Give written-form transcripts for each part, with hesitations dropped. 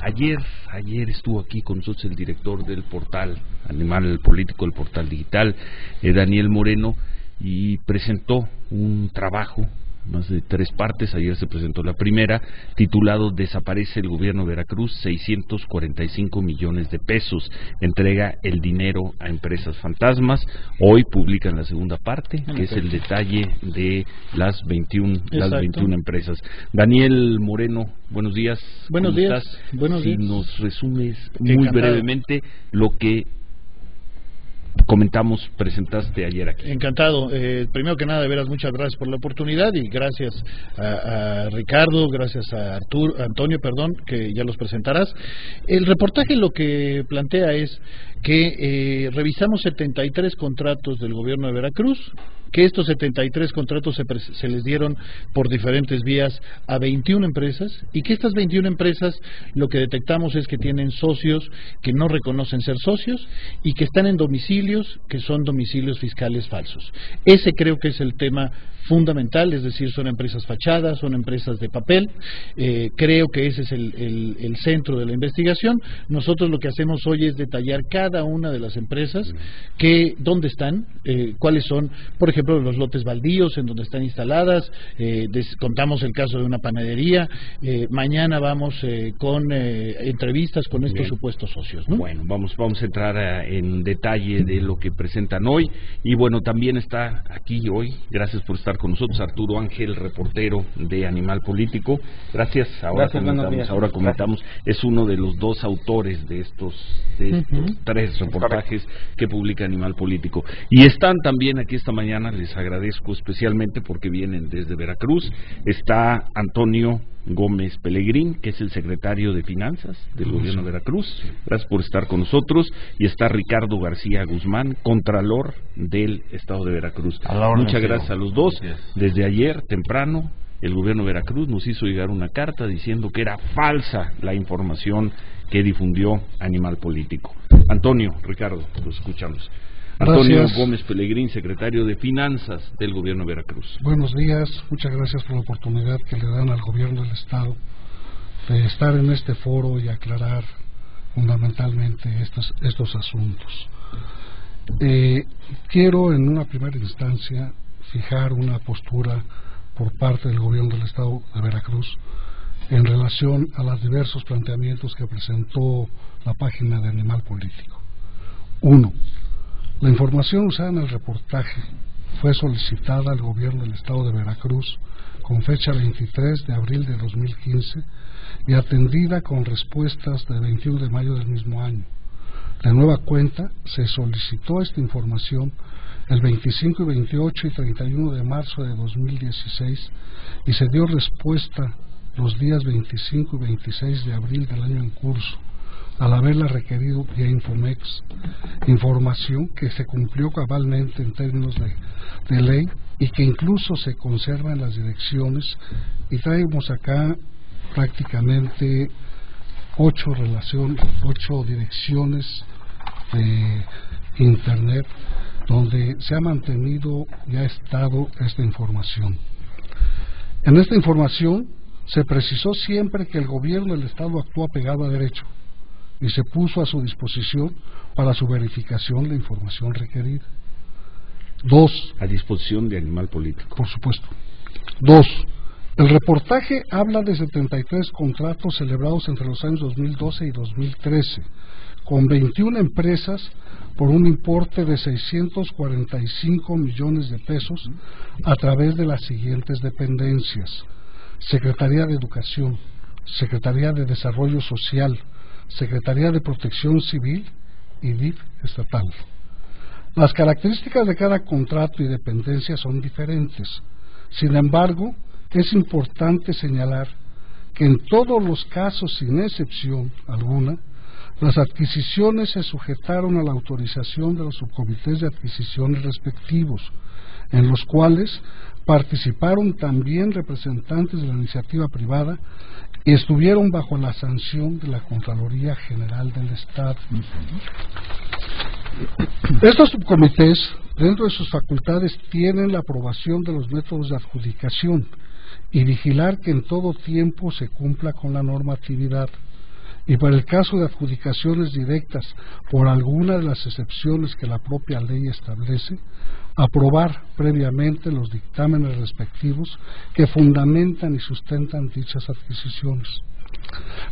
ayer estuvo aquí con nosotros el director del portal Animal Político, el portal digital, Daniel Moreno, y presentó un trabajo, más de 3 partes. Ayer se presentó la primera, titulado Desaparece el gobierno de Veracruz, 645 millones de pesos, entrega el dinero a empresas fantasmas. Hoy publican la segunda parte, que es el detalle de las 21 empresas. Daniel Moreno, buenos días. Buenos días. Buenos días. Si nos resumes muy brevemente lo que presentaste ayer aquí. Encantado. Primero que nada, de veras, muchas gracias por la oportunidad, y gracias a Ricardo, gracias a Antonio, que ya los presentarás. El reportaje lo que plantea es que revisamos 73 contratos del gobierno de Veracruz, que estos 73 contratos se les dieron por diferentes vías a 21 empresas, y que estas 21 empresas lo que detectamos es que tienen socios que no reconocen ser socios y que están en domicilios que son domicilios fiscales falsos. Ese creo que es el tema fundamental, es decir, son empresas fachadas, son empresas de papel. Creo que ese es el centro de la investigación. Nosotros lo que hacemos hoy es detallar cada una de las empresas, dónde están, cuáles son, por ejemplo, los lotes baldíos en donde están instaladas. Contamos el caso de una panadería. Mañana vamos con entrevistas con estos supuestos socios, ¿no? Bueno, vamos a entrar en detalle de lo que presentan hoy. Y bueno, también está aquí hoy, gracias por estar con nosotros, Arturo Ángel, reportero de Animal Político. Gracias. Ahora comentamos. Es uno de los 2 autores de estos 3 reportajes que publica Animal Político. Y están también aquí esta mañana, les agradezco especialmente porque vienen desde Veracruz. Está Antonio Gómez Pelegrín, que es el secretario de Finanzas del gobierno de Veracruz. Gracias por estar con nosotros. Y está Ricardo García Guzmán, contralor del estado de Veracruz. Muchas gracias a los dos. Desde ayer temprano el gobierno de Veracruz nos hizo llegar una carta diciendo que era falsa la información que difundió Animal Político. Antonio, Ricardo, los escuchamos. Antonio Gómez Pelegrín, secretario de Finanzas del gobierno de Veracruz. Buenos días, muchas gracias por la oportunidad que le dan al gobierno del estado de estar en este foro y aclarar fundamentalmente estos asuntos. Quiero en una primera instancia fijar una postura por parte del gobierno del estado de Veracruz en relación a los diversos planteamientos que presentó la página de Animal Político. 1. La información usada en el reportaje fue solicitada al gobierno del estado de Veracruz con fecha 23 de abril de 2015 y atendida con respuestas de 21 de mayo del mismo año. De nueva cuenta, se solicitó esta información el 25 y 28 y 31 de marzo de 2016 y se dio respuesta los días 25 y 26 de abril del año en curso, al haberla requerido vía Infomex, información que se cumplió cabalmente en términos de ley y que incluso se conserva en las direcciones, y traemos acá prácticamente 8 direcciones de internet donde se ha mantenido y ha estado esta información. En esta información se precisó siempre que el gobierno del estado actuó apegado a derecho y se puso a su disposición para su verificación la información requerida. 2. A disposición de Animal Político. Por supuesto. 2. El reportaje habla de 73 contratos celebrados entre los años 2012 y 2013, con 21 empresas por un importe de 645 millones de pesos a través de las siguientes dependencias: Secretaría de Educación, Secretaría de Desarrollo Social, Secretaría de Protección Civil y DIF estatal. Las características de cada contrato y dependencia son diferentes. Sin embargo, es importante señalar que en todos los casos, sin excepción alguna, las adquisiciones se sujetaron a la autorización de los subcomités de adquisiciones respectivos, en los cuales participaron también representantes de la iniciativa privada y estuvieron bajo la sanción de la Contraloría General del Estado. Estos subcomités, dentro de sus facultades, tienen la aprobación de los métodos de adjudicación y vigilar que en todo tiempo se cumpla con la normatividad, y para el caso de adjudicaciones directas por alguna de las excepciones que la propia ley establece, aprobar previamente los dictámenes respectivos que fundamentan y sustentan dichas adquisiciones.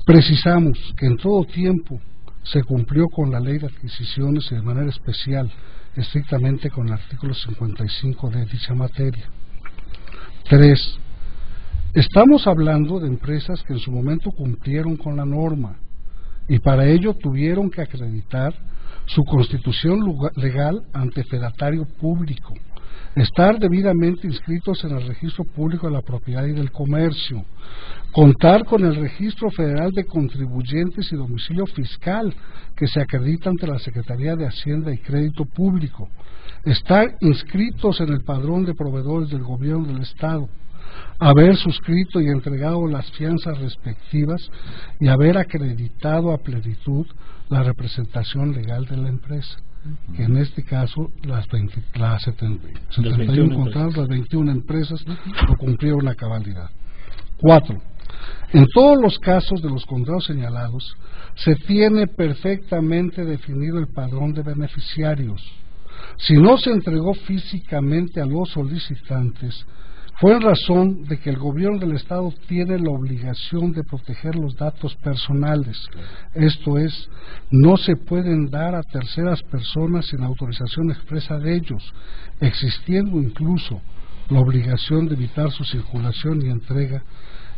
Precisamos que en todo tiempo se cumplió con la ley de adquisiciones y de manera especial, estrictamente con el artículo 55 de dicha materia. 3. Estamos hablando de empresas que en su momento cumplieron con la norma y para ello tuvieron que acreditar su constitución legal ante fedatario público, estar debidamente inscritos en el Registro Público de la Propiedad y del Comercio, contar con el Registro Federal de Contribuyentes y domicilio fiscal que se acredita ante la Secretaría de Hacienda y Crédito Público, estar inscritos en el Padrón de Proveedores del Gobierno del Estado, haber suscrito y entregado las fianzas respectivas y haber acreditado a plenitud la representación legal de la empresa, que en este caso las 71 contratos, las 21 empresas lo cumplieron a cabalidad. 4. En todos los casos de los contratos señalados se tiene perfectamente definido el padrón de beneficiarios. Si no se entregó físicamente a los solicitantes, fue en razón de que el gobierno del Estado tiene la obligación de proteger los datos personales. Esto es, no se pueden dar a terceras personas sin autorización expresa de ellos, existiendo incluso la obligación de evitar su circulación y entrega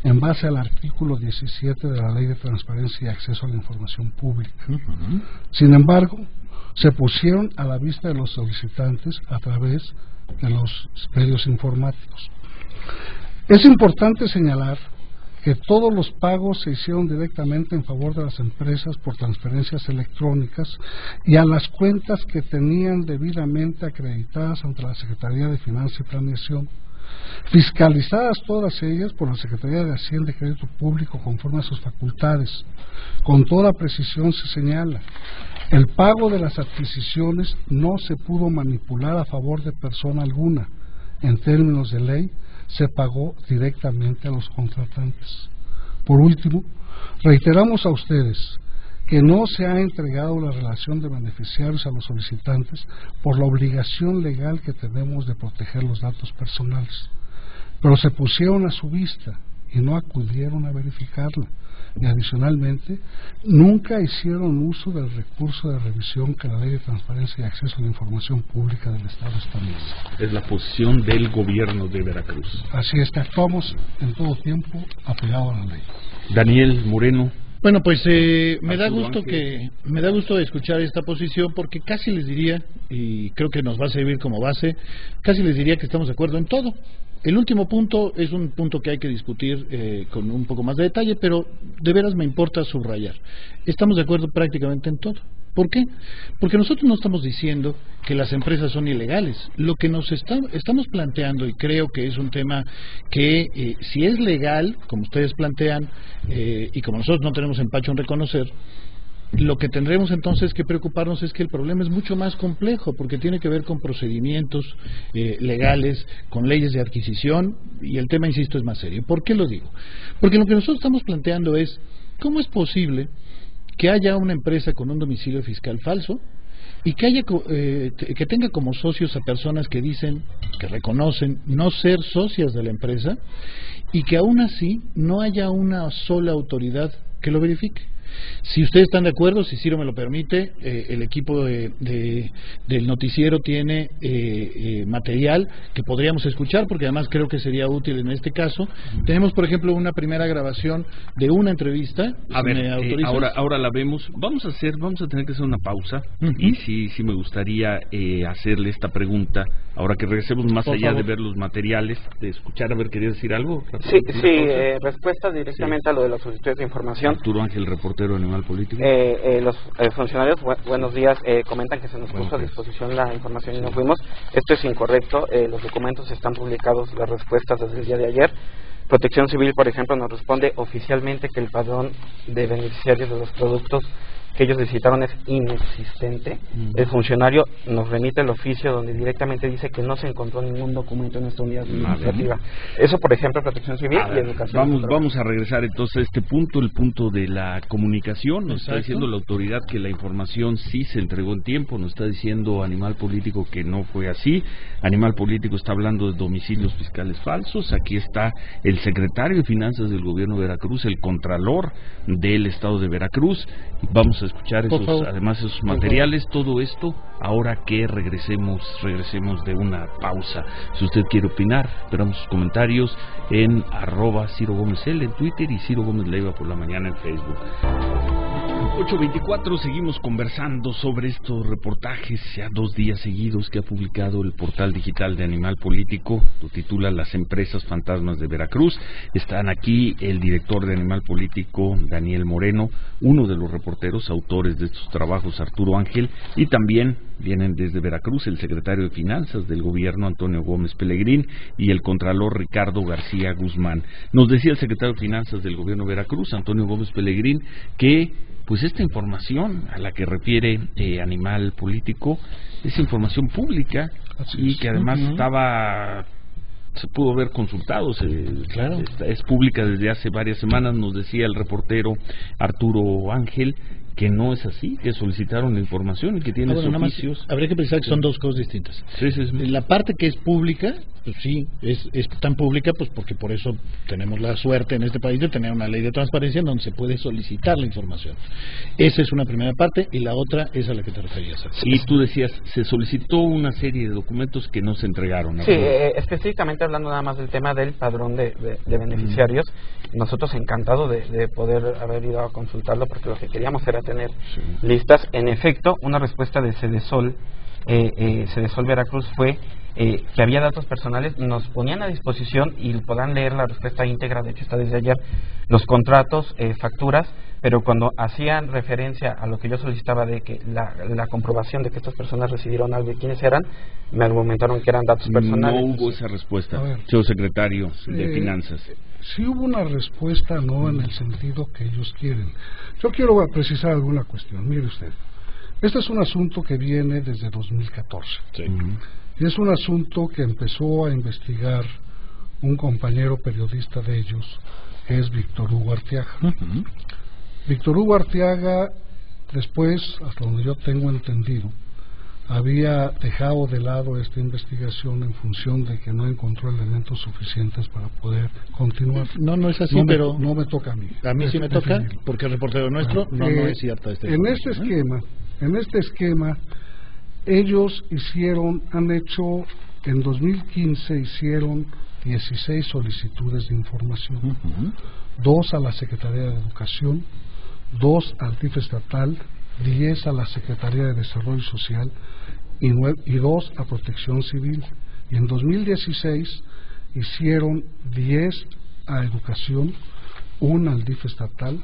en base al artículo 17 de la Ley de Transparencia y Acceso a la Información Pública. Sin embargo, se pusieron a la vista de los solicitantes a través de los medios informáticos. Es importante señalar que todos los pagos se hicieron directamente en favor de las empresas por transferencias electrónicas y a las cuentas que tenían debidamente acreditadas ante la Secretaría de Finanzas y Planeación, fiscalizadas todas ellas por la Secretaría de Hacienda y Crédito Público conforme a sus facultades. Con toda precisión se señala: el pago de las adquisiciones no se pudo manipular a favor de persona alguna. En términos de ley, se pagó directamente a los contratantes. Por último, reiteramos a ustedes que no se ha entregado la relación de beneficiarios a los solicitantes por la obligación legal que tenemos de proteger los datos personales, pero se pusieron a su vista y no acudieron a verificarla, y adicionalmente nunca hicieron uso del recurso de revisión que la Ley de Transparencia y Acceso a la Información Pública del Estado establece. Es la posición del gobierno de Veracruz. Así es, que actuamos en todo tiempo apegado a la ley. Daniel Moreno. Bueno, pues me da gusto escuchar esta posición, porque casi les diría, y creo que nos va a servir como base, casi les diría que estamos de acuerdo en todo. El último punto es un punto que hay que discutir con un poco más de detalle, pero de veras me importa subrayar. Estamos de acuerdo prácticamente en todo. ¿Por qué? Porque nosotros no estamos diciendo que las empresas son ilegales. Lo que nos estamos planteando, y creo que es un tema que si es legal, como ustedes plantean, y como nosotros no tenemos empacho en reconocer, lo que tendremos entonces que preocuparnos es que el problema es mucho más complejo, porque tiene que ver con procedimientos legales, con leyes de adquisición, y el tema, insisto, es más serio. ¿Por qué lo digo? Porque lo que nosotros estamos planteando es: ¿cómo es posible que haya una empresa con un domicilio fiscal falso y que haya que tenga como socios a personas que dicen, que reconocen no ser socias de la empresa, y que aún así no haya una sola autoridad que lo verifique? Si ustedes están de acuerdo, si Ciro me lo permite, el equipo del noticiero tiene material que podríamos escuchar, porque además creo que sería útil en este caso. Tenemos, por ejemplo, una primera grabación de una entrevista. A ver, ahora la vemos. Vamos a tener que hacer una pausa. Y sí me gustaría hacerle esta pregunta, ahora que regresemos, más allá de ver los materiales, de escuchar. A ver, ¿querías decir algo? Sí, respuesta directamente a lo de las solicitudes de información. Arturo Ángel, reportero de Animal Político. Los funcionarios, buenos días, comentan que se nos puso a disposición la información y no fuimos. Esto es incorrecto. Los documentos están publicados, las respuestas desde el día de ayer. Protección Civil, por ejemplo, nos responde oficialmente que el padrón de beneficiarios de los productos que ellos licitaron es inexistente. El funcionario nos remite el oficio donde directamente dice que no se encontró ningún documento en esta unidad administrativa. Eso, por ejemplo, Protección Civil y Educación. Vamos a regresar entonces a este punto, el punto de la comunicación. Nos está diciendo la autoridad que la información sí se entregó en tiempo, nos está diciendo Animal Político que no fue así. Animal Político está hablando de domicilios fiscales falsos. Aquí está el secretario de Finanzas del Gobierno de Veracruz, el contralor del Estado de Veracruz. Vamos a escuchar esos materiales, todo esto, ahora que regresemos de una pausa. Si usted quiere opinar, esperamos sus comentarios en @CiroGómezL en Twitter y Ciro Gómez Leiva por la mañana en Facebook. 8:24, seguimos conversando sobre estos reportajes, ya 2 días seguidos que ha publicado el portal digital de Animal Político, lo titula Las empresas fantasmas de Veracruz. Están aquí el director de Animal Político, Daniel Moreno, uno de los reporteros autores de estos trabajos, Arturo Ángel, y también vienen desde Veracruz el secretario de Finanzas del gobierno, Antonio Gómez Pelegrín, y el contralor Ricardo García Guzmán. Nos decía el secretario de Finanzas del gobierno de Veracruz, Antonio Gómez Pelegrín, que pues esta información a la que refiere Animal Político es información pública y que además se pudo haber consultado, claro, es pública desde hace varias semanas. Nos decía el reportero Arturo Ángel que no es así, que solicitaron la información y que tienen oficios. Habría que pensar que son dos cosas distintas. Sí. La parte que es pública, pues sí, es tan pública pues porque por eso tenemos la suerte en este país de tener una ley de transparencia en donde se puede solicitar la información. Esa es una primera parte, y la otra es a la que te referías. Y tú decías, se solicitó una serie de documentos que no se entregaron. Sí, específicamente hablando nada más del tema del padrón de beneficiarios, nosotros encantados de poder haber ido a consultarlo, porque lo que queríamos era tener listas. En efecto, una respuesta de Cedesol Veracruz fue que había datos personales, nos ponían a disposición y podrán leer la respuesta íntegra, de hecho está desde ayer, los contratos, facturas, pero cuando hacían referencia a lo que yo solicitaba de que la comprobación de que estas personas recibieron algo y quiénes eran, me argumentaron que eran datos personales. No hubo esa respuesta, señor secretario de Finanzas. Sí hubo una respuesta, no en el sentido que ellos quieren. Yo quiero precisar alguna cuestión. Mire usted, este es un asunto que viene desde 2014. Y es un asunto que empezó a investigar un compañero periodista de ellos, que es Víctor Hugo Arteaga. Víctor Hugo Arteaga, después, hasta donde yo tengo entendido, había dejado de lado esta investigación en función de que no encontró elementos suficientes para poder continuar. No es así, pero no me toca a mí. A mí sí me toca, porque el reportero nuestro no es cierta esta información. En este esquema, ellos han hecho, en 2015 hicieron 16 solicitudes de información, 2 a la Secretaría de Educación, 2 al DIF estatal, 10 a la Secretaría de Desarrollo Social y 2 a Protección Civil. Y en 2016 hicieron 10 a Educación, 1 al DIF estatal,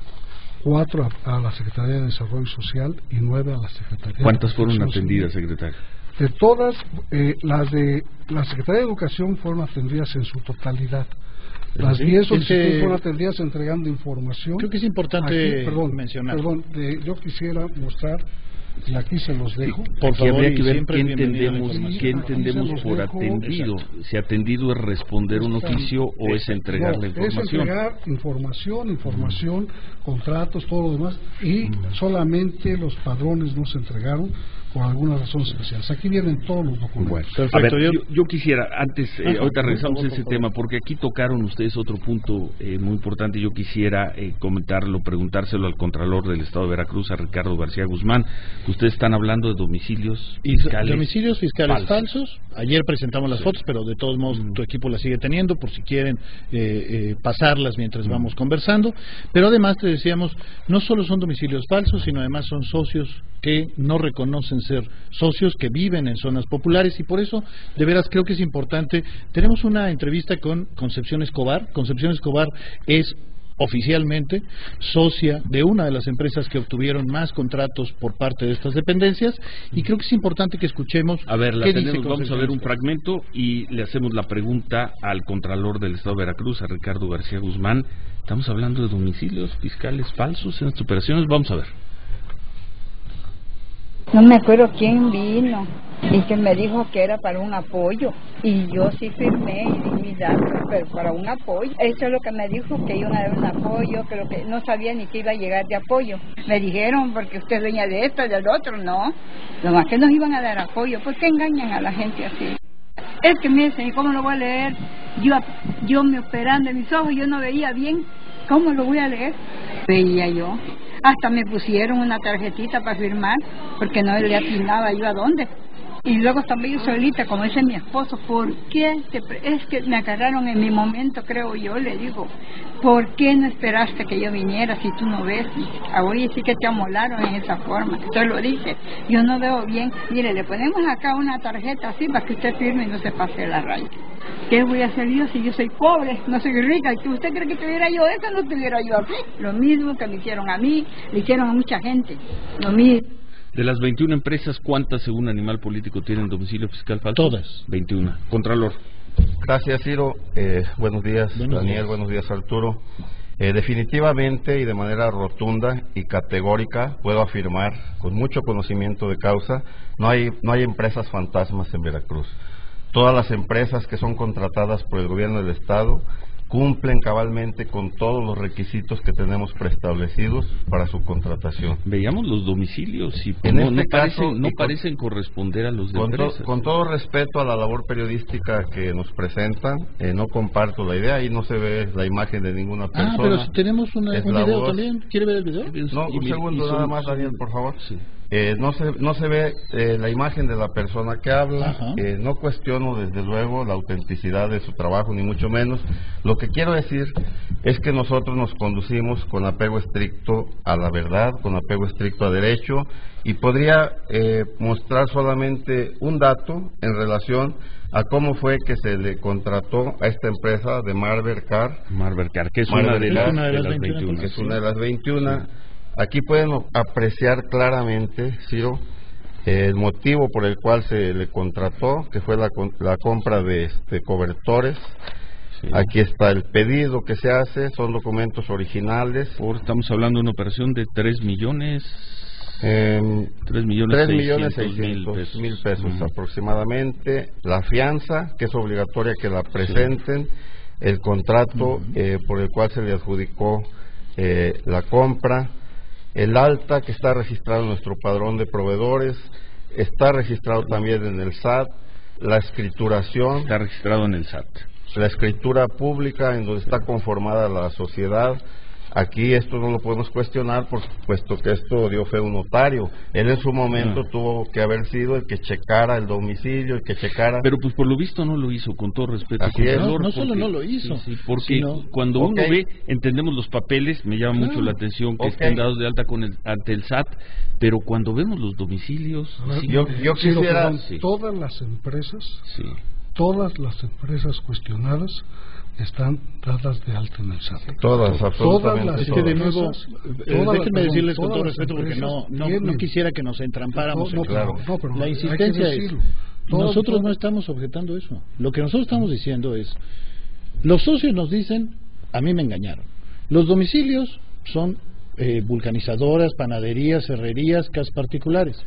4 a la Secretaría de Desarrollo Social y 9 a la Secretaría. ¿Cuántas fueron atendidas, secretario? De todas, las de la Secretaría de Educación fueron atendidas en su totalidad. Las 10 solicitudes fueron atendidas entregando información. Creo que es importante mencionar. Yo quisiera mostrar, y aquí se los dejo. Por favor, habría que ver qué entendemos por atendido. Si atendido es responder un oficio o es entregar la información. Es entregar información, contratos, todo lo demás, y solamente los padrones no se entregaron por alguna razón especial. Aquí vienen todos los documentos. Bueno, perfecto. A ver, yo quisiera, ahorita regresamos a ese tema, porque aquí tocaron ustedes otro punto muy importante. Yo quisiera preguntárselo al Contralor del Estado de Veracruz, a Ricardo García Guzmán. Ustedes están hablando de domicilios fiscales falsos. Ayer presentamos las fotos, pero de todos modos tu equipo las sigue teniendo, por si quieren pasarlas mientras vamos conversando. Pero además te decíamos, no solo son domicilios falsos, sino además son socios que no reconocen ser socios, que viven en zonas populares, y por eso de veras creo que es importante. Tenemos una entrevista con Concepción Escobar. Concepción Escobar es oficialmente socia de una de las empresas que obtuvieron más contratos por parte de estas dependencias, y creo que es importante que escuchemos. A ver, vamos a ver un fragmento y le hacemos la pregunta al Contralor del Estado de Veracruz, a Ricardo García Guzmán. Estamos hablando de domicilios fiscales falsos en estas operaciones. Vamos a ver. No me acuerdo quién vino y que me dijo que era para un apoyo. Y yo sí firmé y di mis datos, pero para un apoyo. Eso es lo que me dijo, que iban a dar un apoyo, que lo que no sabía ni que iba a llegar de apoyo. Me dijeron, porque usted es dueña de esto, del otro, no. Lo más que nos iban a dar apoyo. ¿Por qué engañan a la gente así? Es que me dicen, ¿cómo lo voy a leer? Yo me operan de mis ojos, yo no veía bien. ¿Cómo lo voy a leer? Veía yo. Hasta me pusieron una tarjetita para firmar, porque no le atinaba yo a dónde. Y luego también yo solita, como dice mi esposo, ¿por qué? Es que me agarraron en mi momento, creo yo, le digo, ¿por qué no esperaste que yo viniera si tú no ves? Ahora sí que te amolaron en esa forma. Entonces lo dije, yo no veo bien. Mire, le ponemos acá una tarjeta así para que usted firme y no se pase la raya. ¿Qué voy a hacer yo si yo soy pobre, no soy rica? ¿Y usted cree que tuviera yo eso? No tuviera yo aquí. Lo mismo que me hicieron a mí, le hicieron a mucha gente. Lo mismo. De las 21 empresas, ¿cuántas según Animal Político tienen domicilio fiscal falso? Todas. 21. Contralor. Gracias, Ciro. Buenos días, Daniel. Buenos días, Arturo. Definitivamente y de manera rotunda y categórica puedo afirmar, con mucho conocimiento de causa, no hay empresas fantasmas en Veracruz. Todas las empresas que son contratadas por el gobierno del Estado cumplen cabalmente con todos los requisitos que tenemos preestablecidos para su contratación. Veíamos los domicilios y no parecen corresponder a los de empresas. Con todo respeto a la labor periodística que nos presentan, no comparto la idea, ahí no se ve la imagen de ninguna persona. Pero si tenemos un video también, ¿quiere ver el video? No, un segundo nada más, Daniel, por favor. Sí. No se ve la imagen de la persona que habla. No cuestiono desde luego la autenticidad de su trabajo, ni mucho menos. Lo que quiero decir es que nosotros nos conducimos con apego estricto a la verdad, con apego estricto a derecho, y podría mostrar solamente un dato en relación a cómo fue que se le contrató a esta empresa de Marbercar, que es una de las 21. Que es una de las 21. Aquí pueden apreciar claramente, Ciro, el motivo por el cual se le contrató, que fue la compra de cobertores. Sí. Aquí está el pedido que se hace, son documentos originales. Estamos hablando de una operación de 3 millones. 3.600.000 pesos aproximadamente. La fianza, que es obligatoria que la presenten. El contrato por el cual se le adjudicó la compra. El alta que está registrado en nuestro padrón de proveedores, está registrado también en el SAT, la escrituración. Está registrado en el SAT. La escritura pública en donde está conformada la sociedad. Aquí esto no lo podemos cuestionar, puesto que esto dio fe un notario. Él en su momento tuvo que haber sido el que checara el domicilio, el que checara... Pero pues por lo visto no lo hizo, con todo respeto. Así es. No solo no lo hizo. Sí, porque cuando uno ve, entendemos los papeles, me llama mucho la atención que estén dados de alta ante el SAT, pero cuando vemos los domicilios... Yo quisiera... Todas las empresas, todas las empresas cuestionadas están dadas de alta en el SAT. Todas, absolutamente. Es que de nuevo, déjenme decirles con todo respeto, porque no quisiera que nos entrampáramos. La insistencia es, nosotros no estamos objetando eso. Lo que nosotros estamos diciendo es, los socios nos dicen, a mí me engañaron. Los domicilios son vulcanizadoras, panaderías, herrerías, casas particulares.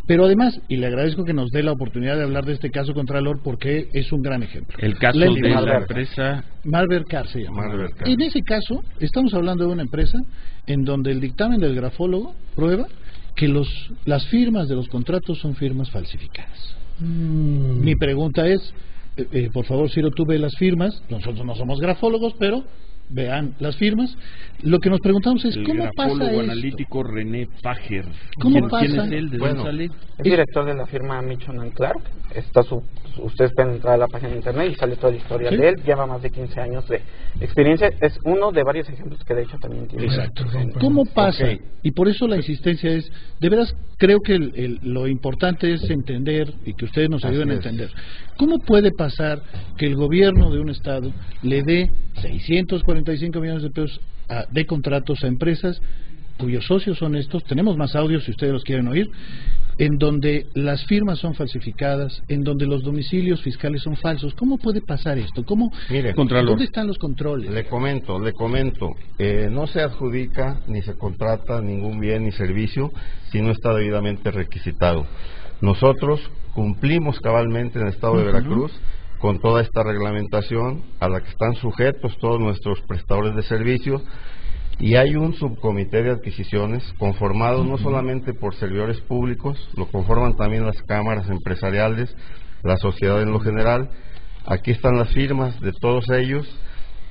Pero además, y le agradezco que nos dé la oportunidad de hablar de este caso, Contralor, porque es un gran ejemplo. El caso de la empresa Marbercar se llama. En ese caso, estamos hablando de una empresa en donde el dictamen del grafólogo prueba que las firmas de los contratos son firmas falsificadas. Mi pregunta es, por favor, Ciro, tú ve las firmas. Nosotros no somos grafólogos, pero vean las firmas. Lo que nos preguntamos es, ¿cómo pasa esto? Analítico René Pajer. ¿Cómo pasa? ¿Quién es él? ¿De dónde sale? Es director de la firma Mitchell & Clark. Ustedes pueden entrar a la página de internet y sale toda la historia de él. Lleva más de 15 años de experiencia. Es uno de varios ejemplos que de hecho también tiene. Exacto. ¿Cómo pasa? Y por eso la insistencia es, de veras, creo que lo importante es entender, y que ustedes nos ayuden a entender. ¿Cómo puede pasar que el gobierno de un estado le dé 645 millones de pesos de contratos a empresas cuyos socios son estos? Tenemos más audios si ustedes los quieren oír, en donde las firmas son falsificadas, en donde los domicilios fiscales son falsos. ¿Cómo puede pasar esto? Mire, ¿Dónde están los controles? Le comento, no se adjudica ni se contrata ningún bien ni servicio si no está debidamente requisitado. Nosotros cumplimos cabalmente en el estado de Veracruz con toda esta reglamentación a la que están sujetos todos nuestros prestadores de servicios. Y hay un subcomité de adquisiciones conformado no solamente por servidores públicos, lo conforman también las cámaras empresariales, la sociedad en lo general. Aquí están las firmas de todos ellos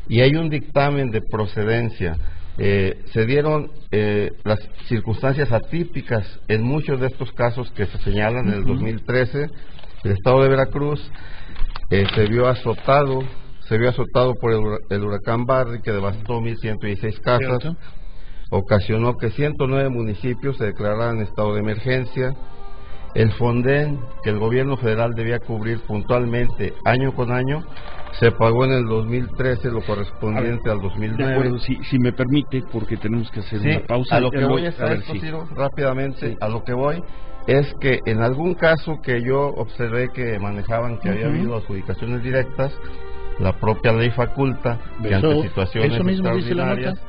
y hay un dictamen de procedencia. Se dieron las circunstancias atípicas en muchos de estos casos que se señalan. En el 2013 el estado de Veracruz se vio azotado por el huracán Barry, que devastó 1,116 casas, ¿cierto? Ocasionó que 109 municipios se declararan en estado de emergencia. El Fonden, que el gobierno federal debía cubrir puntualmente año con año, se pagó en el 2013 lo correspondiente al 2009. De acuerdo, si me permite, porque tenemos que hacer una pausa. A lo que voy Ciro, rápidamente, a lo que voy es que en algún caso que yo observé que manejaban que había habido adjudicaciones directas, la propia ley faculta que ante situaciones extraordinarias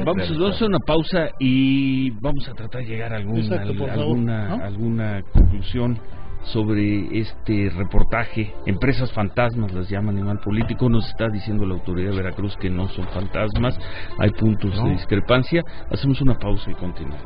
Vamos a hacer una pausa y vamos a tratar de llegar a alguna conclusión sobre este reportaje. Empresas fantasmas las llama Animal Político. Nos está diciendo la autoridad de Veracruz que no son fantasmas, hay puntos de discrepancia. Hacemos una pausa y continuamos.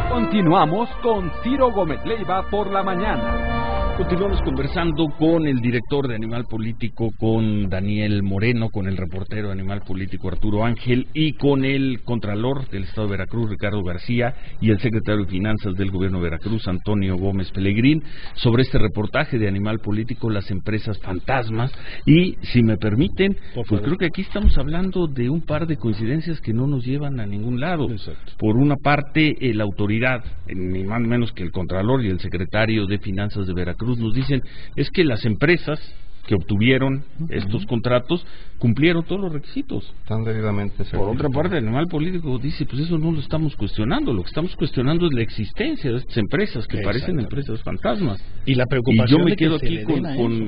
Continuamos con Ciro Gómez Leiva por la mañana. Continuamos conversando con el director de Animal Político, con Daniel Moreno, con el reportero de Animal Político Arturo Ángel y con el contralor del Estado de Veracruz, Ricardo García, y el secretario de Finanzas del Gobierno de Veracruz, Antonio Gómez Pelegrín, sobre este reportaje de Animal Político, las empresas fantasmas. Y si me permiten, pues creo que aquí estamos hablando de un par de coincidencias que no nos llevan a ningún lado. Exacto. Por una parte, la autoridad, ni más ni menos que el contralor y el secretario de Finanzas de Veracruz, nos dicen es que las empresas que obtuvieron estos contratos cumplieron todos los requisitos. Están debidamente certificados. Por otra parte, el Animal Político dice, pues eso no lo estamos cuestionando, lo que estamos cuestionando es la existencia de estas empresas que parecen empresas fantasmas. Y la preocupación. Y yo me quedo aquí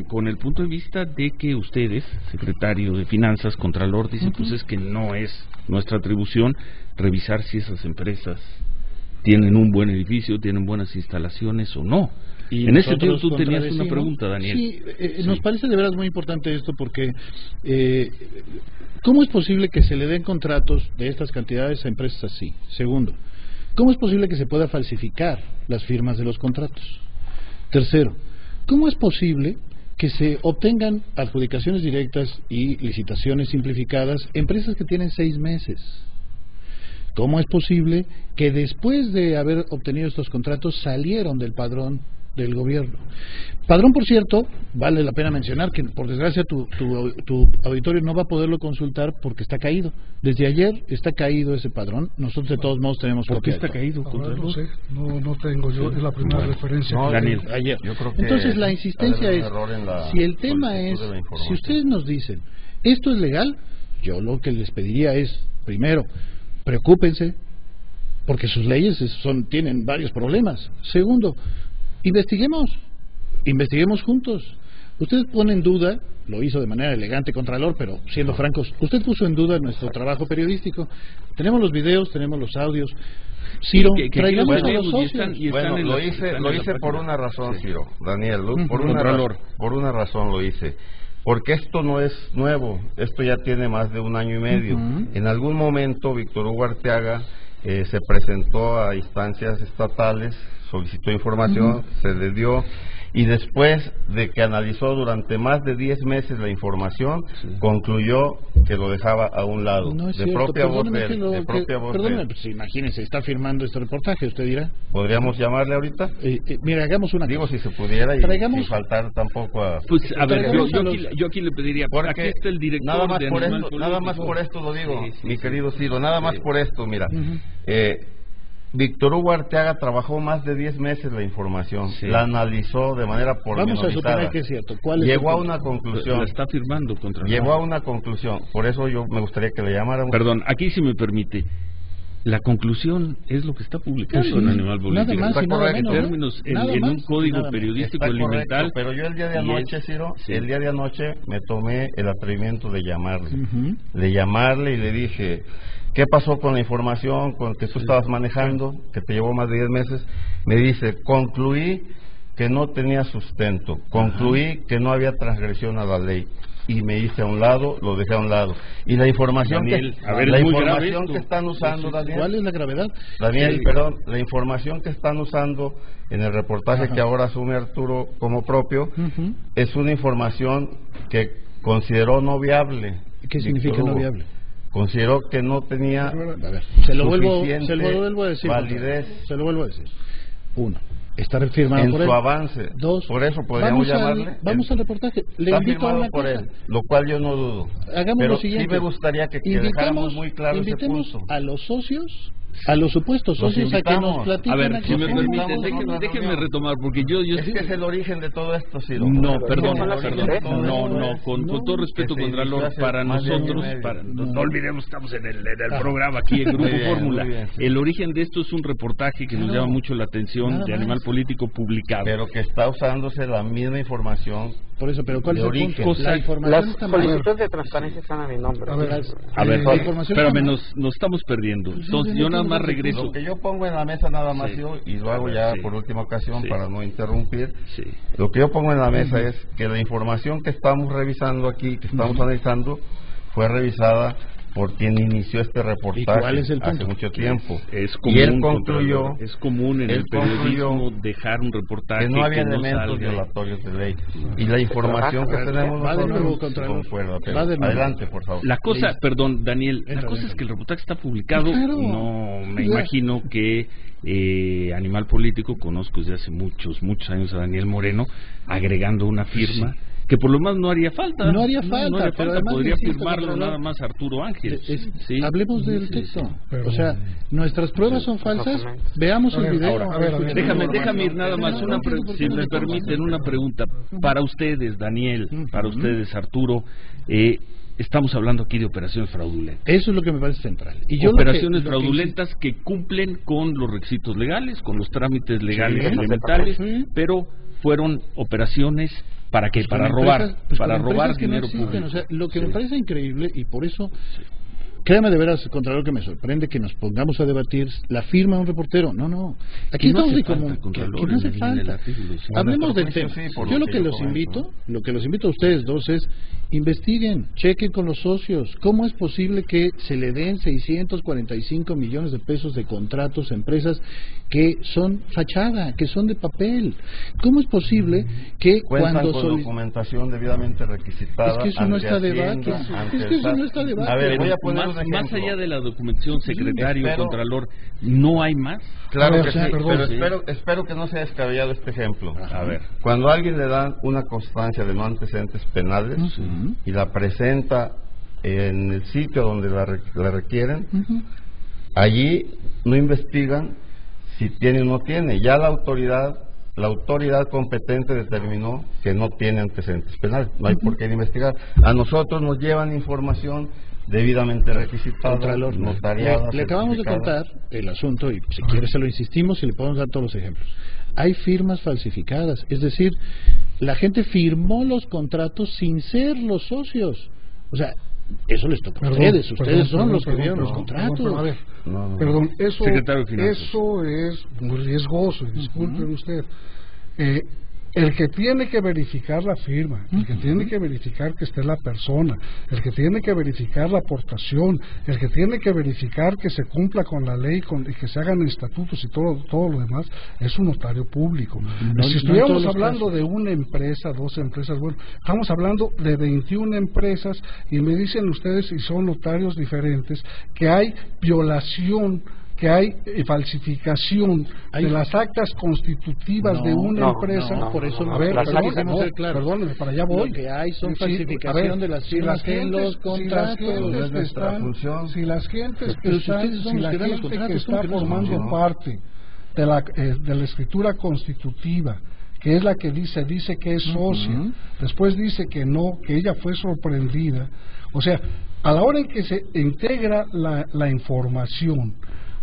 con el punto de vista de que ustedes, secretario de Finanzas, contralor, dicen, pues es que no es nuestra atribución revisar si esas empresas tienen un buen edificio, tienen buenas instalaciones o no. Y en ese sentido tú tenías una pregunta, Daniel. Sí, nos parece de veras muy importante esto porque ¿cómo es posible que se le den contratos de estas cantidades a empresas así? Segundo, ¿cómo es posible que se pueda falsificar las firmas de los contratos? Tercero, ¿cómo es posible que se obtengan adjudicaciones directas y licitaciones simplificadas empresas que tienen 6 meses? ¿Cómo es posible que después de haber obtenido estos contratos salieron del padrón del gobierno? Padrón, por cierto, vale la pena mencionar que por desgracia tu auditorio no va a poderlo consultar porque está caído. Desde ayer está caído ese padrón. Nosotros de todos modos tenemos ¿Por qué está caído? No sé, no tengo yo, es la primera referencia. No, Daniel, ayer. Yo creo que entonces la insistencia es, si el tema es, si ustedes nos dicen, esto es legal, yo lo que les pediría es, primero, preocúpense, porque sus leyes tienen varios problemas. Segundo, investiguemos juntos. Usted pone en duda, lo hizo de manera elegante, Contralor, pero siendo francos, usted puso en duda nuestro trabajo periodístico. Tenemos los videos, tenemos los audios. Ciro, traigamos a los socios. Bueno, lo hice por una razón, Ciro, Daniel, por una razón lo hice. Porque esto no es nuevo, esto ya tiene más de 1 año y medio. En algún momento Víctor Hugo Arteaga se presentó a instancias estatales, solicitó información, se le dio, y después de que analizó durante más de 10 meses la información, concluyó que lo dejaba a un lado. No es de cierto, propia voz de él. Perdóneme, pues imagínese, está firmando este reportaje, usted dirá. ¿Podríamos llamarle ahorita? Mira, hagamos una cosa. Si se pudiera y sin faltar tampoco a... Pues a ver, yo aquí le pediría, porque aquí está el director nada más por esto lo digo, mi querido Ciro, nada más por esto, mira. Víctor Hugo Arteaga trabajó más de 10 meses la información, la analizó de manera pormenorizada. Vamos a suponer que es cierto. Llegó a una conclusión. La está firmando contra. Llegó a una conclusión. Por eso yo me gustaría que le llamáramos. Perdón, aquí si me permite. La conclusión es lo que está publicado Sí, en Animal Político. nada más y nada menos, en términos, nada en más un y código nada menos. periodístico Está elemental. correcto, pero yo el día de anoche, Ciro, sí. el día de anoche me tomé el atrevimiento de llamarle. Ujú. De llamarle y le dije, ¿qué pasó con la información con que tú estabas manejando, que te llevó más de 10 meses? Me dice, concluí que no tenía sustento, concluí que no había transgresión a la ley. Y me hice a un lado, lo dejé a un lado. Y la información, Daniel, que, a ver, la es muy grave información esto. que están usando, Daniel, ¿Cuál es la gravedad? Daniel, Sí. perdón, la información que están usando en el reportaje Ajá. que ahora asume Arturo como propio, Ujú. es una información que consideró no viable. ¿Qué significa Víctor no Hugo. viable? Consideró que no tenía A ver, se lo vuelvo a decir. validez Se lo vuelvo a decir. Uno, está firmado en por su él. avance. Dos, Por eso podríamos llamarle. Vamos al reportaje. Le Está invito a firmado una por cosa. él, lo cual yo no dudo. Hagamos Pero lo siguiente. sí me gustaría que dejáramos muy claro ese invitemos punto. a los socios, a los supuestos Los socios, a que nos invitamos. platiquen. A ver, aquí si me cómo permiten, vamos a déjenme, una déjenme reunión. retomar, porque yo Es que es el origen de todo esto, Ciro. No, perdón, no, con todo respeto, que se Contralor, inició hace para más de año y nosotros, medio. no olvidemos, estamos en el programa aquí, en Grupo Muy bien, Fórmula. muy bien, sí. El origen de esto es un reportaje que nos Claro. llama mucho la atención Nada de más. Animal Político publicado. Pero que está usándose la misma información. Por eso, pero ¿cuál de es el origen. punto? La información Las está mal. solicitudes de transparencia están a mi nombre. A ver, A ver, la información espérame, está nos estamos perdiendo. Entonces, yo nada más regreso. Lo que yo pongo en la mesa nada más, Sí. yo, y lo hago ya Sí. por última ocasión Sí. para no interrumpir, Sí. lo que yo pongo en la mesa es que la información que estamos revisando aquí, que estamos analizando, fue revisada por quien inició este reportaje ¿Y cuál es el hace punto? mucho tiempo. Es común, y él concluyó Contralor, es común en él el periodismo concluyó dejar un reportaje que no había no elementos salga. violatorios de ley. Y la información que tenemos Va de nuevo, nosotros Contralor. concuerda. Va de nuevo. Adelante, por favor. La cosa, perdón, Daniel, la Entra, cosa entra. es que el reportaje está publicado. Claro. No me Ya. imagino que Animal Político, conozco desde hace muchos años a Daniel Moreno, agregando una firma. Sí. Que por lo más no haría falta. No haría falta, pero además podría insisto, firmarlo Contralor, nada más Arturo Ángel. ¿sí? Hablemos del Sí, texto. sí. Pero- O sea, nuestras pruebas son falsas. Veamos A el ver, video. ahora, a ver, Déjame ir nada más, si me permiten, una pregunta. Para ustedes, Daniel, para ustedes, Arturo, estamos hablando aquí de operaciones fraudulentas. Eso es lo que me parece central. Y yo Operaciones lo que fraudulentas que cumplen con los requisitos legales, con los trámites legales Sí, elementales, sí. pero fueron operaciones ¿para qué? Pues Para con robar, empresas- pues para con robar empresas que no dinero existen. público. O sea, lo que me Sí. parece increíble y por eso, créame de veras, Contralor, que me sorprende que nos pongamos a debatir la firma de un reportero. No. Aquí Que no estamos hace de falta, como que Contralor, no hace en el falta. artículo, sí. Hablemos del nuestro tema. juicio, sí, por Yo lo lo que que yo los comento, invito a ustedes dos es investiguen, chequen con los socios. ¿Cómo es posible que se le den 645 millones de pesos de contratos a empresas que son fachada, que son de papel? ¿Cómo es posible que Cuentan cuando con soli- documentación debidamente requisitada. Es que eso no ante está Hacienda, debate. ante Es que eso el no está SAT. debate. A ver, Pero voy a poner más, un ejemplo. más allá de la documentación, secretario, espero- Contralor, ¿no hay más? Claro A ver, que sí, perdón, pero sí. espero que no sea descabellado este ejemplo. A ver. Cuando a alguien le dan una constancia de no antecedentes penales Ujú. y la presenta en el sitio donde la requieren, Ujú. allí no investigan si tiene o no tiene. Ya la autoridad competente determinó que no tiene antecedentes penales. No hay por qué investigar. A nosotros nos llevan información debidamente requisitada, Contralor, notariada, le acabamos de certificada. contar el asunto y si quiere se lo insistimos y le podemos dar todos los ejemplos. Hay firmas falsificadas, es decir, la gente firmó los contratos sin ser los socios. O sea, eso les toca a ustedes son los que vieron los contratos. Perdón, a ver, No. perdón, eso, Secretario de Finanzas. eso es muy riesgoso, y disculpen usted. El que tiene que verificar la firma, el que tiene que verificar que esté la persona, el que tiene que verificar la aportación, el que tiene que verificar que se cumpla con la ley y que se hagan estatutos y todo lo demás, es un notario público. No, Si no estuviéramos en todos los hablando casos. de una empresa, dos empresas, bueno, estamos hablando de 21 empresas y me dicen ustedes, y son notarios diferentes, que hay violación, que hay falsificación de las actas constitutivas de una empresa. por eso a ver, las perdón, actas, no, perdónenme, para allá voy. Lo que hay son Sí, falsificación a ver, de las si firmas las en gentes- los contratos. Si las gentes Es que nuestra están, función. si las gentes que Pero si están, ustedes son si los la que dan los gente que contratos, está ¿cómo que no formando son? parte de la escritura constitutiva, que es la que dice que es socia, después dice que no, que ella fue sorprendida. O sea, a la hora en que se integra la información,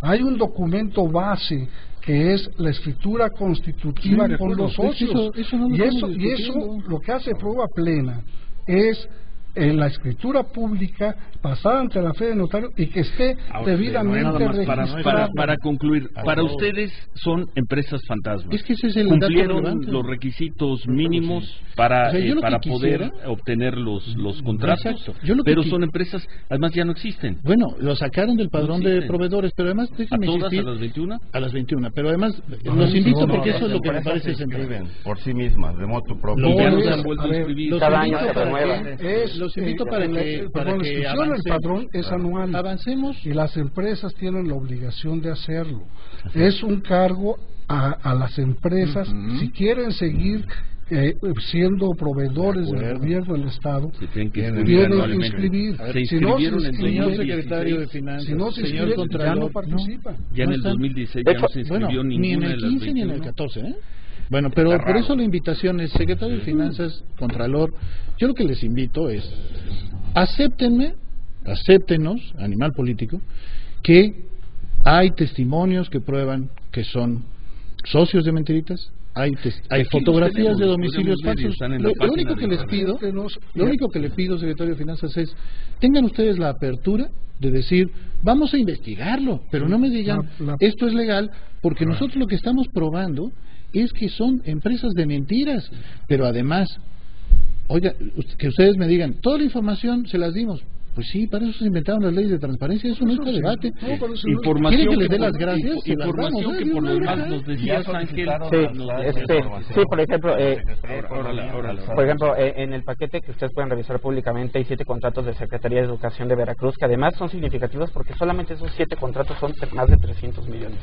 Hay un documento base que es la escritura constitutiva con los socios. Y eso lo que hace prueba plena es en la escritura pública pasada ante la fe de notario y que esté debidamente registrada. Para concluir, para ustedes son empresas fantasmas. Es que ese es el cumplieron los requisitos mínimos para poder obtener los contratos, pero son empresas, además ya no existen. Bueno, lo sacaron del padrón de proveedores, pero además déjame insistir, ¿a las 21? A las 21, pero además los invito porque eso es lo que me parece central. Por sí mismas, de motu propio. Se han vuelto a inscribir. Cada año se renuevan. Los invito para que el padrón es anual. Avancemos. Y las empresas tienen la obligación de hacerlo. Es un cargo a las empresas, si quieren seguir siendo proveedores del gobierno del Estado, tienen que inscribir. Si no se inscriben, señor secretario de Finanzas, si no se señor inscriben, Contralor, ya no participan. Ya en el 2016 ya no se inscribió ninguna de las 21. Ni en el 15 ni en el 14, ¿eh? Bueno, pero por eso la invitación es, secretario de Finanzas, Contralor, yo lo que les invito es, acéptenos, Animal Político, que hay testimonios que prueban que son socios de mentiritas, hay fotografías de domicilios falsos. Lo único que les pido, secretario de Finanzas, es, tengan ustedes la apertura de decir, vamos a investigarlo, pero no me digan, esto es legal, porque nosotros lo que estamos probando es que son empresas de mentiras, pero además, oiga, que ustedes me digan, toda la información se las dimos. Pues sí, para eso se inventaron las leyes de transparencia, eso no está debate. Información que les dé las gracias, información que por lo demás nos decías, Ángel. Sí, por ejemplo, en el paquete que ustedes pueden revisar públicamente hay 7 contratos de Secretaría de Educación de Veracruz, que además son significativos porque solamente esos 7 contratos son más de 300 millones.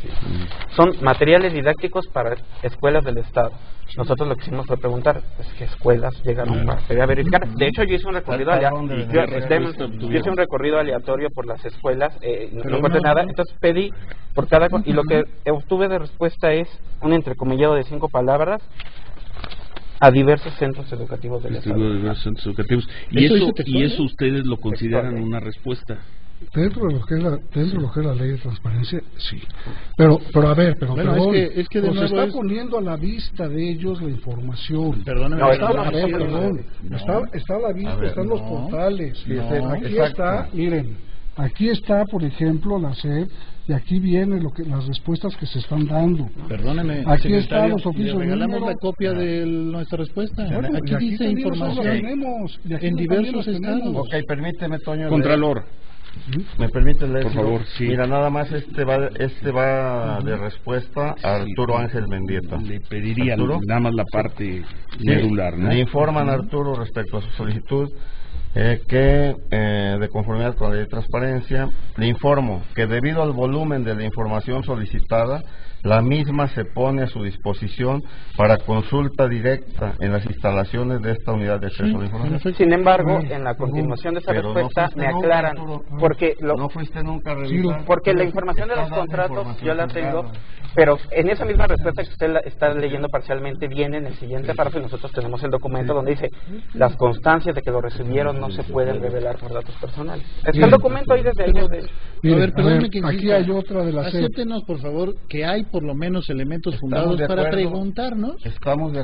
Son materiales didácticos para escuelas del Estado. Nosotros lo que hicimos fue preguntar, ¿qué escuelas llegaron a verificar? De hecho, yo hice un recorrido aleatorio por las escuelas, no encontré nada, entonces pedí por cada y lo que obtuve de respuesta es un entrecomillado de 5 palabras a diversos centros educativos del Estado. Y eso ustedes lo consideran una respuesta. Dentro de lo que es la ley de transparencia, sí. Pero a ver, perdón, es que de nos nuevo está poniendo a la vista de ellos la información. Perdóname, está a la vista, están los portales. Aquí está, miren, aquí está, por ejemplo, la SED, y aquí viene las respuestas que se están dando. Perdóneme, aquí están los oficios. Regalamos la copia de nuestra respuesta. Aquí dice información en diversos estados. Ok, permíteme, Toño. Contralor. ¿Me permite leer? Por favor, sí. Mira, nada más este va de respuesta a Arturo Ángel Mendieta. Le pediría nada más la parte medular, ¿no? Le informan a Arturo respecto a su solicitud que de conformidad con la ley de transparencia, le informo que debido al volumen de la información solicitada, la misma se pone a su disposición para consulta directa en las instalaciones de esta unidad de acceso a la información. Sin embargo, en la continuación de esa respuesta me aclaran, porque no fuiste nunca a revisar, porque la información de los contratos yo la tengo, pero en esa misma respuesta que usted está leyendo parcialmente viene en el siguiente párrafo y nosotros tenemos el documento donde dice las constancias de que lo recibieron no se pueden revelar por datos personales. Está el documento ahí desde ayer. A ver, aquí hay otra de las. Acéptenos, por favor, que hay por lo menos elementos fundados para preguntarnos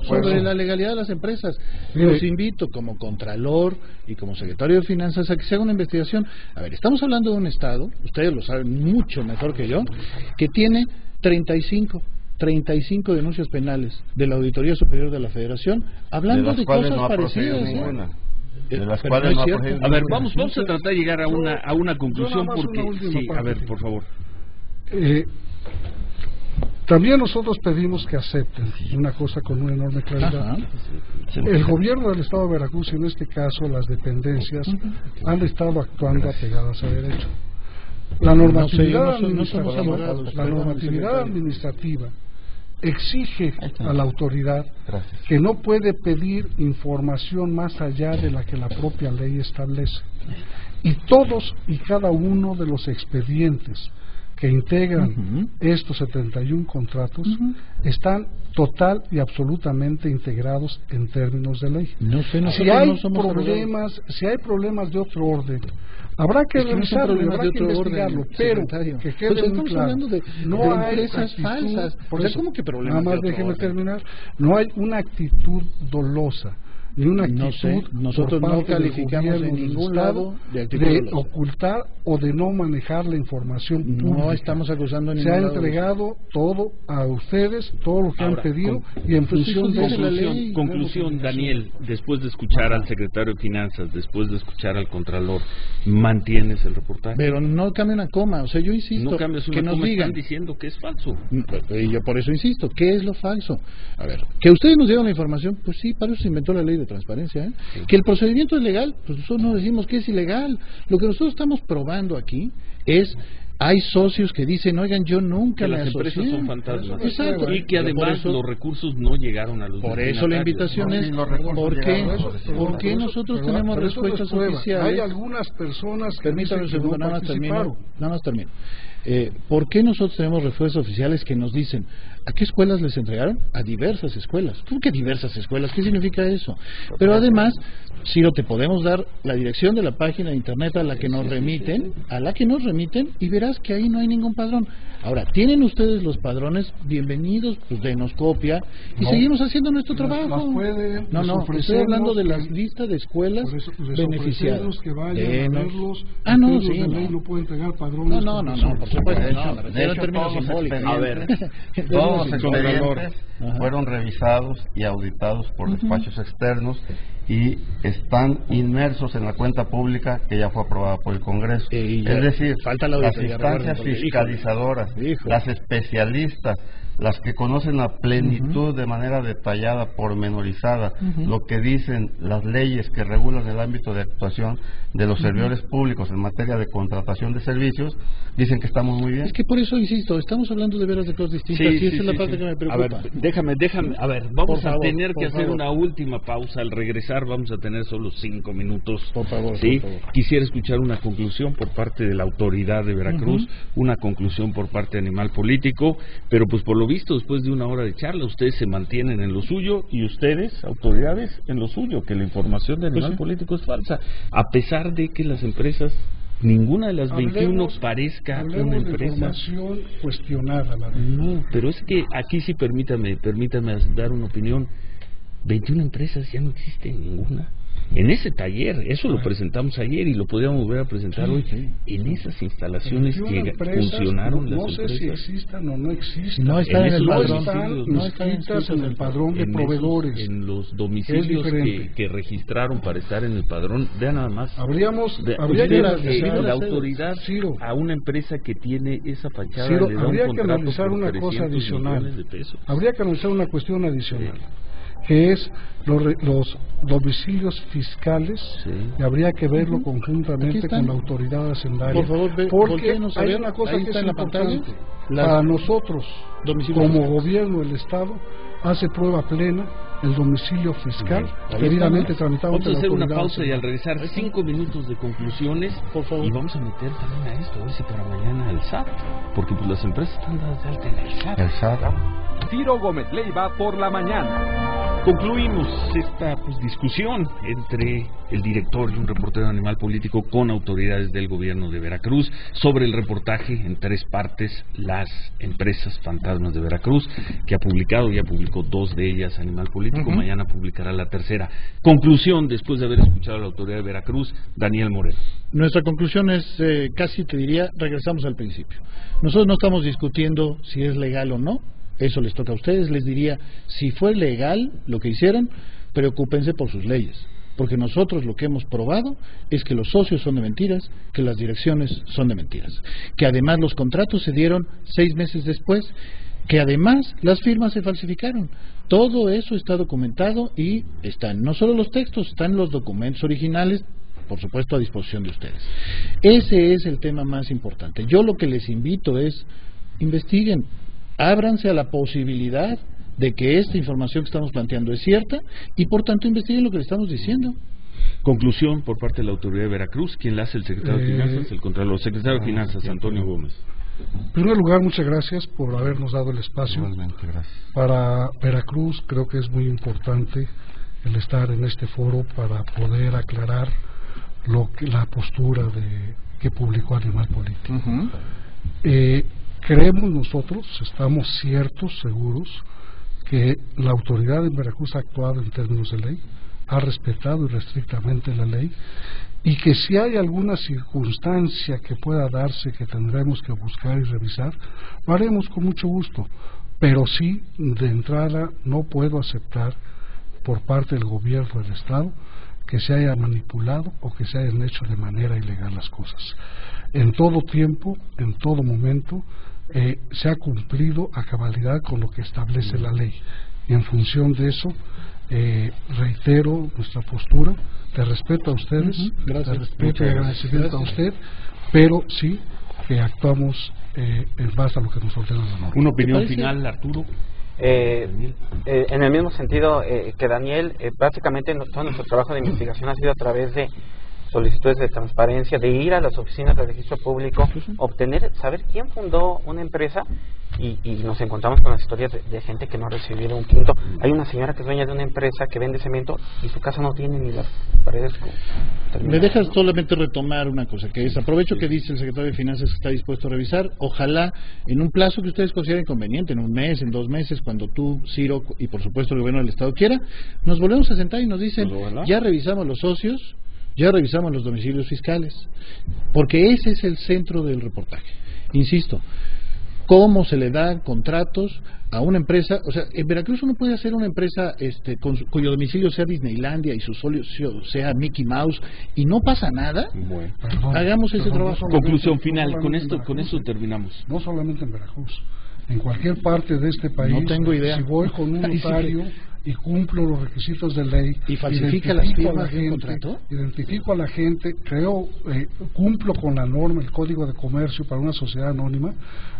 sobre la legalidad de las empresas. Los invito como Contralor y como Secretario de Finanzas a que se haga una investigación. A ver, estamos hablando de un Estado, ustedes lo saben mucho mejor que yo, que tiene 35 denuncias penales de la Auditoría Superior de la Federación, hablando de cosas parecidas. De las cuales no a ver, vamos a tratar de llegar a una conclusión porque a ver, por favor. También nosotros pedimos que acepten una cosa con una enorme claridad. El gobierno del Estado de Veracruz, y en este caso las dependencias, han estado actuando apegadas a derecho. La normatividad administrativa exige a la autoridad que no puede pedir información más allá de la que la propia ley establece. Y todos y cada uno de los expedientes que integran estos 71 contratos están total y absolutamente integrados en términos de ley. Si hay problemas de otro orden, Habrá que no son revisarlo, problemas habrá de que otro investigarlo, orden, pero secretario. que quede Pues muy estamos claro. hablando de empresas falsas. Por O sea, eso, ¿cómo que problemas nada más de otro déjeme orden? terminar. No hay una actitud dolosa, ni una actitud No sé, nosotros por no parte del calificamos gobierno en del ningún Estado lado de actitud de dolosa. ocultar o de no manejar la información pública. No estamos acusando en Se ningún ha lado de entregado todo a ustedes, todo lo que Ahora, han pedido, y en función de eso... Conclusión, Daniel, después de escuchar al secretario de Finanzas, después de escuchar al Contralor, ¿mantienes el reportaje? Pero no cambia una coma, o sea, yo insisto, no cambias una que nos coma, digan. están diciendo que es falso. Y yo por eso insisto, ¿qué es lo falso? A ver, que ustedes nos dieron la información, pues sí, para eso se inventó la ley de transparencia, ¿eh? Sí. Que el procedimiento es legal, pues nosotros no decimos que es ilegal. Lo que nosotros estamos probando aquí es... Hay socios que dicen, oigan, yo nunca que me las asocié. empresas son fantasmas. Exacto. Y que además los recursos no llegaron a los Por eso la invitación es, ¿por qué nosotros tenemos respuestas oficiales? Hay algunas personas que permítame un segundo, nada más termino. ¿Por qué nosotros tenemos respuestas oficiales que nos dicen, ¿a qué escuelas les entregaron? A diversas escuelas. ¿Cómo que diversas escuelas? ¿Qué significa eso? Pero además, Ciro, te podemos dar la dirección de la página de internet a la que nos remiten, y verás que ahí no hay ningún padrón. Ahora, ¿tienen ustedes los padrones? Bienvenidos, pues denos copia y seguimos haciendo nuestro trabajo. No, estoy hablando de las listas de escuelas beneficiadas. Que vayan a verlos. No, sí, no pueden entregar padrones. No, por supuesto, de hecho, términos simbólicos. A ver, todos los expedientes fueron revisados y auditados por despachos externos y están inmersos en la cuenta pública que ya fue aprobada por el Congreso. Es decir, las instancias fiscalizadoras, las especialistas, las que conocen a plenitud de manera detallada, pormenorizada, lo que dicen las leyes que regulan el ámbito de actuación de los servidores públicos en materia de contratación de servicios, dicen que estamos muy bien. Es que por eso insisto, estamos hablando de veras de cosas distintas y esa es la parte que me preocupa. A ver, déjame, vamos a tener que hacer una última pausa. Al regresar vamos a tener solo 5 minutos. Por favor. Quisiera escuchar una conclusión por parte de la autoridad de Veracruz, una conclusión por parte de Animal Político, pero pues por lo visto, después de una hora de charla, ustedes se mantienen en lo suyo y ustedes, autoridades, en lo suyo, que la información de Animal Político es falsa, a pesar de que las empresas, ninguna de las 21 parezca una empresa. De información cuestionada, no, pero es que aquí sí permítame dar una opinión. 21 empresas, ya no existe ninguna. En ese taller, eso lo presentamos ayer y lo podríamos volver a presentar hoy. En esas instalaciones que funcionaron las empresas. No sé si existan o no existan. No están en el padrón. No están inscritas en el padrón de proveedores. En los domicilios que registraron para estar en el padrón. Vean nada más. Habría que analizar la autoridad a una empresa que tiene esa fachada. Habría que analizar una cosa adicional. Habría que analizar una cuestión adicional, que es los domicilios fiscales, y habría que verlo conjuntamente con la autoridad hacendaria. Por favor, porque hay una cosa que es importante. Para nosotros, como gobierno del Estado, hace prueba plena el domicilio fiscal debidamente tramitado. Vamos a hacer una pausa y al regresar 5 minutos de conclusiones, por favor. Y vamos a meter también a esto, a ver si para mañana el SAT, porque pues las empresas están dadas de alta en el SAT. Ciro Gómez Leiva por la mañana. Concluimos esta discusión entre el director y un reportero de Animal Político con autoridades del gobierno de Veracruz sobre el reportaje en 3 partes, las empresas fantasmas de Veracruz, que ya publicó 2 de ellas Animal Político, mañana publicará la tercera. Conclusión, después de haber escuchado a la autoridad de Veracruz, Daniel Moreno. Nuestra conclusión es, casi te diría, regresamos al principio. Nosotros no estamos discutiendo si es legal o no. Eso les toca a ustedes. Les diría, si fue legal lo que hicieron, preocúpense por sus leyes, porque nosotros lo que hemos probado es que los socios son de mentiras, que las direcciones son de mentiras, que además los contratos se dieron 6 meses después, que además las firmas se falsificaron. Todo eso está documentado y están no solo los textos, están los documentos originales, por supuesto, a disposición de ustedes. Ese es el tema más importante. Yo lo que les invito es, investiguen, ábranse a la posibilidad de que esta información que estamos planteando es cierta y por tanto investiguen lo que le estamos diciendo. Conclusión por parte de la autoridad de Veracruz. ¿Quién la hace? El secretario de Finanzas, el Contralor, secretario de Finanzas, Antonio Gómez. En primer lugar, muchas gracias por habernos dado el espacio. Para Veracruz creo que es muy importante el estar en este foro para poder aclarar la postura que publicó Animal Político. Creemos nosotros, estamos ciertos, seguros, que la autoridad en Veracruz ha actuado en términos de ley, ha respetado irrestrictamente la ley, y que si hay alguna circunstancia que pueda darse que tendremos que buscar y revisar, lo haremos con mucho gusto, pero sí, de entrada, no puedo aceptar por parte del gobierno del Estado que se haya manipulado o que se hayan hecho de manera ilegal las cosas. En todo tiempo, en todo momento, se ha cumplido a cabalidad con lo que establece la ley, y en función de eso reitero nuestra postura de respeto a ustedes, de respeto y agradecimiento a usted, pero sí que actuamos en base a lo que nos ordena la norma. ¿Una opinión final, Arturo? En el mismo sentido que Daniel, básicamente todo nuestro trabajo de investigación ha sido a través de solicitudes de transparencia, de ir a las oficinas de registro público, saber quién fundó una empresa, y nos encontramos con las historias de gente que no ha recibido un quinto. Hay una señora que es dueña de una empresa que vende cemento y su casa no tiene ni las paredes terminadas. Me dejas solamente retomar una cosa, que es, aprovecho que dice el secretario de Finanzas que está dispuesto a revisar, ojalá en un plazo que ustedes consideren conveniente, en un mes, en 2 meses, cuando tú, Ciro, y por supuesto el gobierno del Estado quiera, nos volvemos a sentar y nos dicen, ya revisamos los socios, ya revisamos los domicilios fiscales, porque ese es el centro del reportaje. Insisto, cómo se le dan contratos a una empresa. O sea, en Veracruz uno puede hacer una empresa cuyo domicilio sea Disneylandia y su socio sea Mickey Mouse y no pasa nada. Bueno, hagamos ese trabajo. Conclusión final, con eso terminamos. No solamente en Veracruz, en cualquier parte de este país. No tengo idea. Si voy con un notario y cumplo los requisitos de ley y falsifica las firmas del contrato, identifico a la gente, cumplo con la norma, el código de comercio para una sociedad anónima,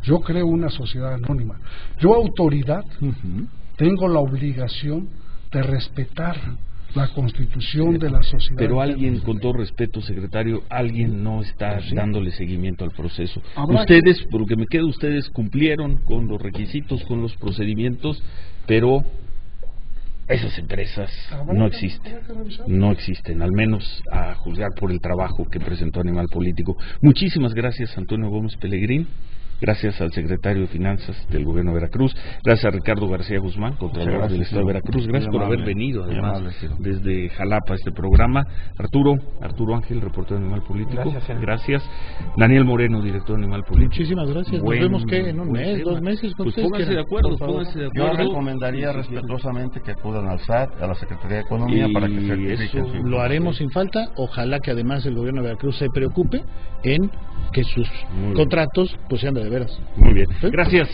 yo creo una sociedad anónima. Yo, autoridad, tengo la obligación de respetar la constitución de la sociedad. Pero alguien, con todo respeto, secretario, alguien no está dándole seguimiento al proceso. Ustedes, por lo que me queda, ustedes cumplieron con los requisitos, con los procedimientos, pero esas empresas no existen, al menos a juzgar por el trabajo que presentó Animal Político. Muchísimas gracias, Antonio Gómez Pelegrín. Gracias al secretario de Finanzas del Gobierno de Veracruz. Gracias a Ricardo García Guzmán, Contralor del Estado de Veracruz. Gracias por haber venido, además, desde Jalapa a este programa. Arturo Ángel, reportero de Animal Político. Gracias. Daniel Moreno, director de Animal Político. Muchísimas gracias. Nos vemos que en un mes, 2 meses. Pues pónganse de acuerdo. Yo recomendaría respetuosamente que acudan al SAT, a la Secretaría de Economía, para que certifiquen. Lo haremos sin falta. Ojalá que además el Gobierno de Veracruz se preocupe en que sus contratos pues sean de veras. Muy bien. Gracias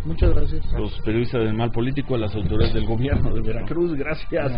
muchas gracias. Los periodistas del Animal Político, a las autoridades del Gobierno de Veracruz. Gracias.